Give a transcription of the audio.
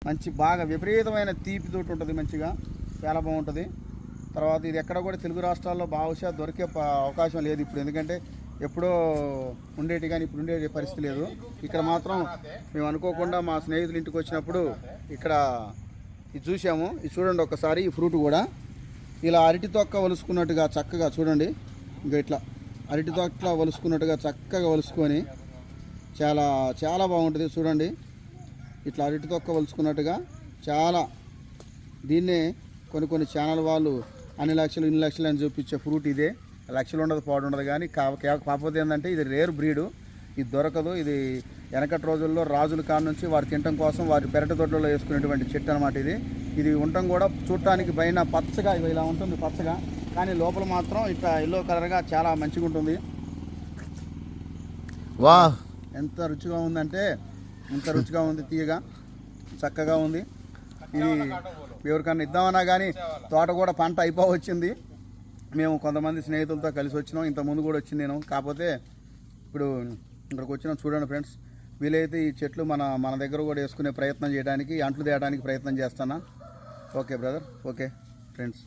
మంచి బాగా విపరీతమైన తీపితోటి ఉంటుంది, మంచిగా చాలా బాగుంటుంది. తర్వాత ఇది ఎక్కడ కూడా తెలుగు రాష్ట్రాల్లో బహుశా దొరికే అవకాశం లేదు ఇప్పుడు, ఎందుకంటే ఎప్పుడో ఉండేటి కానీ ఇప్పుడు ఉండే పరిస్థితి లేదు. ఇక్కడ మాత్రం మేము అనుకోకుండా మా స్నేహితుల ఇంటికి వచ్చినప్పుడు ఇక్కడ ఇది చూసాము. ఇది చూడండి ఒక్కసారి, ఈ ఫ్రూట్ కూడా ఇలా అరటి తొక్క వలుసుకున్నట్టుగా చక్కగా చూడండి, ఇంకా ఇట్లా అరటి తొక్క వలుసుకున్నట్టుగా చక్కగా వలుసుకొని చాలా చాలా బాగుంటుంది. చూడండి ఇట్లా అరటి తొక్క వలుసుకున్నట్టుగా చాలా. దీన్నే కొన్ని ఛానల్ వాళ్ళు అన్ని లక్షలు ఇన్ని లక్షలు అని చూపించే ఫ్రూట్ ఇదే. లక్షలు ఉండదు, పాడు ఉండదు, కానీ కాకపోతే ఏంటంటే ఇది రేర్ బ్రీడు, ఇది దొరకదు. ఇది వెనకటి రోజుల్లో రాజుల కాడ నుంచి వారు తినడం కోసం వారి పెరటి తోటలో వేసుకునేటువంటి చెట్టు అనమాట. ఇది ఉండటం కూడా చూడటానికి పైన పచ్చగా ఇలా ఉంటుంది, పచ్చగా, కానీ లోపల మాత్రం ఇట్లా ఎల్లో కలర్గా చాలా మంచిగా ఉంటుంది. వా ఎంత రుచిగా ఉందంటే ఎంత రుచిగా ఉంది, తీయగా చక్కగా ఉంది. ఇది ఎవరికన్నా ఇద్దామన్నా కానీ తోట కూడా పంట అయిపోవచ్చింది. మేము కొంతమంది స్నేహితులతో కలిసి వచ్చినాం, ఇంతకుముందు కూడా వచ్చింది నేను, కాకపోతే ఇప్పుడు ఇక్కడికి వచ్చినాం. చూడండి ఫ్రెండ్స్, వీలైతే ఈ చెట్లు మన దగ్గర కూడా వేసుకునే ప్రయత్నం చేయడానికి, అంట్లు తేయడానికి ప్రయత్నం చేస్తాను. Okay brother, okay friends.